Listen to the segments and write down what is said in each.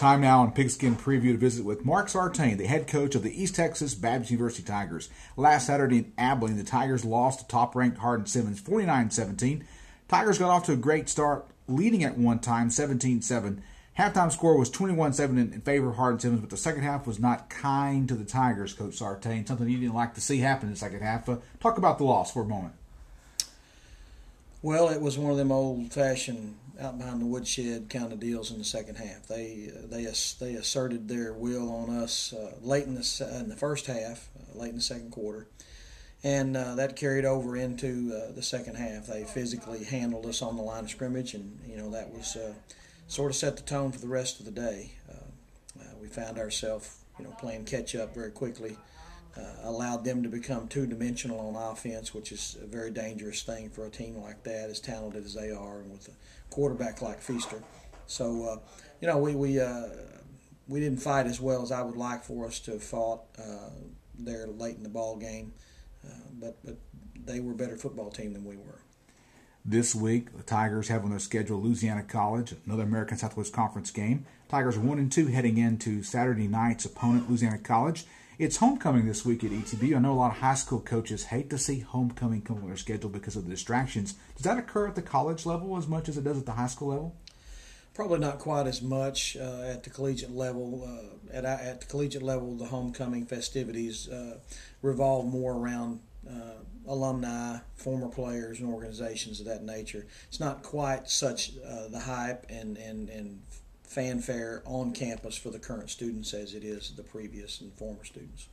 Time now on Pigskin Preview to visit with Mark Sartain, the head coach of the East Texas Baptist University Tigers. Last Saturday in Abilene, the Tigers lost to top-ranked Hardin-Simmons 49-17. Tigers got off to a great start, leading at one time 17-7. Halftime score was 21-7 in favor of Hardin-Simmons, but the second half was not kind to the Tigers, Coach Sartain. Something you didn't like to see happen in the second half. Talk about the loss for a moment. Well, it was one of them old-fashioned out behind the woodshed kind of deals in the second half. They asserted their will on us late in the first half, late in the second quarter, and that carried over into the second half. They physically handled us on the line of scrimmage, and that was sort of set the tone for the rest of the day. We found ourselves playing catch up very quickly. Allowed them to become two-dimensional on offense, which is a very dangerous thing for a team like that, as talented as they are, and with a quarterback like Feaster. So, we didn't fight as well as I would like for us to have fought there late in the ball game, but they were a better football team than we were. This week, the Tigers have on their schedule Louisiana College, another American Southwest Conference game. Tigers 1-2 heading into Saturday night's opponent, Louisiana College. It's homecoming this week at ETBU. I know a lot of high school coaches hate to see homecoming come on their schedule because of the distractions. Does that occur at the college level as much as it does at the high school level? Probably not quite as much at the collegiate level. At the collegiate level, the homecoming festivities revolve more around alumni, former players, and organizations of that nature. It's not quite such the hype and fanfare on campus for the current students as it is the previous and former students.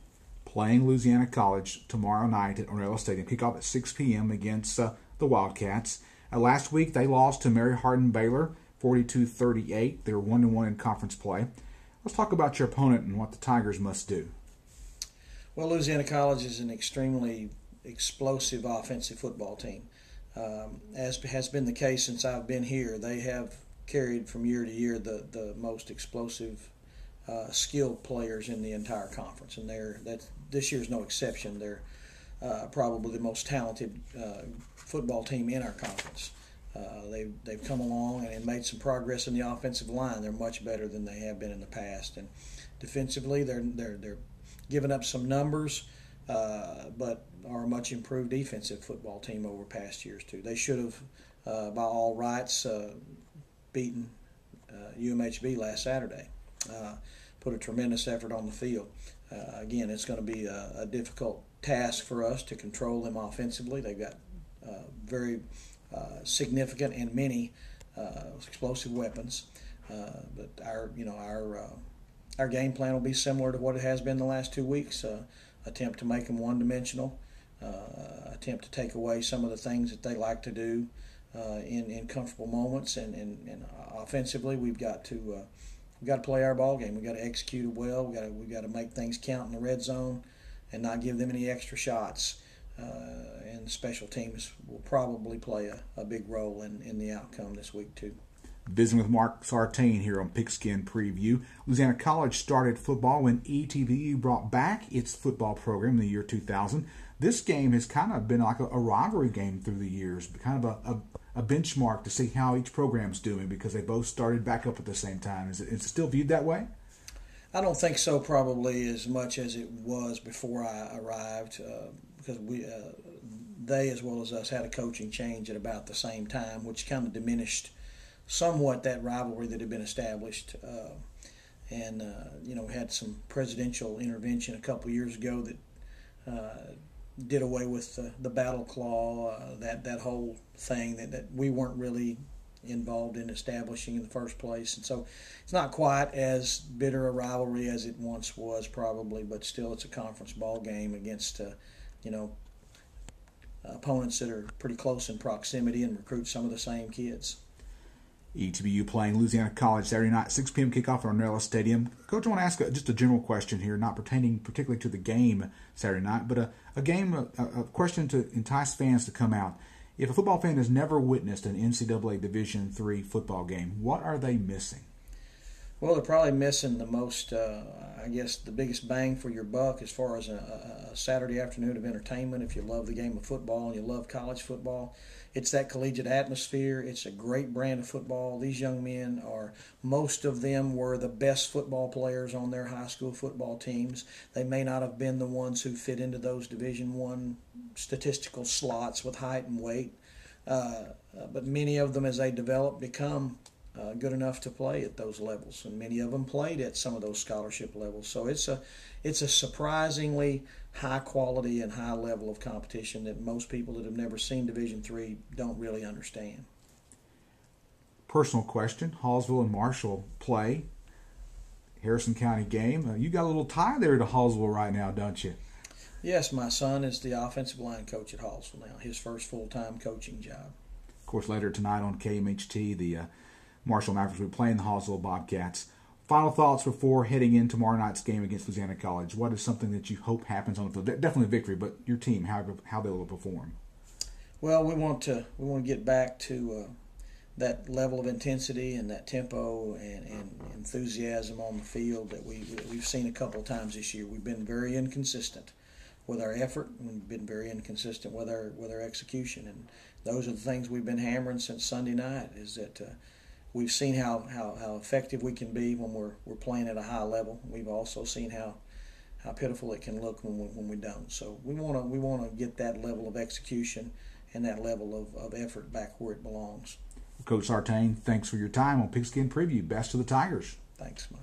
Playing Louisiana College tomorrow night at Ornella Stadium. Kickoff at 6 p.m. against the Wildcats. Last week they lost to Mary Hardin Baylor 42-38. They were 1-1 in conference play. Let's talk about your opponent and what the Tigers must do. Well, Louisiana College is an extremely explosive offensive football team. As has been the case since I've been here, they have carried from year to year the most explosive, skilled players in the entire conference, and this year's no exception. They're probably the most talented football team in our conference. They've come along and made some progress in the offensive line. They're much better than they have been in the past, and defensively they're giving up some numbers, but are a much improved defensive football team over past years too. They should have, by all rights, beaten UMHB last Saturday. Put a tremendous effort on the field. Again, it's going to be a difficult task for us to control them offensively. They've got very significant and many explosive weapons. But our game plan will be similar to what it has been the last 2 weeks. Attempt to make them one-dimensional. Attempt to take away some of the things that they like to do in comfortable moments, and offensively we've got to play our ball game. We've got to execute it well. We've got to make things count in the red zone and not give them any extra shots. And special teams will probably play a big role in the outcome this week too. Visiting with Mark Sartain here on Pigskin Preview. Louisiana College started football when ETBU brought back its football program in the year 2000. This game has kind of been like a rivalry game through the years, kind of a benchmark to see how each program's doing because they both started back up at the same time. Is it still viewed that way? I don't think so, probably as much as it was before I arrived, because they, as well as us, had a coaching change at about the same time, which kind of diminished somewhat that rivalry that had been established. We had some presidential intervention a couple of years ago that did away with the battle claw, that whole thing that we weren't really involved in establishing in the first place. And so it's not quite as bitter a rivalry as it once was probably, but still it's a conference ball game against opponents that are pretty close in proximity and recruit some of the same kids. ETBU playing Louisiana College Saturday night, 6 p.m. kickoff at Ornella Stadium. Coach, I want to ask just a general question here, not pertaining particularly to the game Saturday night, but a question to entice fans to come out. If a football fan has never witnessed an NCAA Division III football game, what are they missing? Well, they're probably missing the most, I guess, the biggest bang for your buck as far as a Saturday afternoon of entertainment. If you love the game of football and you love college football, it's that collegiate atmosphere. It's a great brand of football. These young men most of them were the best football players on their high school football teams. They may not have been the ones who fit into those Division I statistical slots with height and weight, but many of them, as they develop, become good enough to play at those levels, and many of them played at some of those scholarship levels. So it's a surprisingly high quality and high level of competition that most people that have never seen Division III don't really understand. Personal question: Hallsville and Marshall play Harrison County game. You got a little tie there to Hallsville right now, don't you? Yes, my son is the offensive line coach at Hallsville now. His first full-time coaching job. Of course, later tonight on KMHT, the Marshall Mavericks will be playing the Hallsville Bobcats. Final thoughts before heading in tomorrow night's game against Louisiana College. What is something that you hope happens on the field? Definitely a victory, but your team, how they will perform. Well, we want to get back to that level of intensity and that tempo and enthusiasm on the field that we've seen a couple of times this year. We've been very inconsistent with our effort, and we've been very inconsistent with our execution, and those are the things we've been hammering since Sunday night. Is that we've seen how effective we can be when we're playing at a high level. We've also seen how pitiful it can look when we don't. So we want to get that level of execution and that level of effort back where it belongs. Coach Sartain, thanks for your time on Pigskin Preview. Best of the Tigers. Thanks, Mike.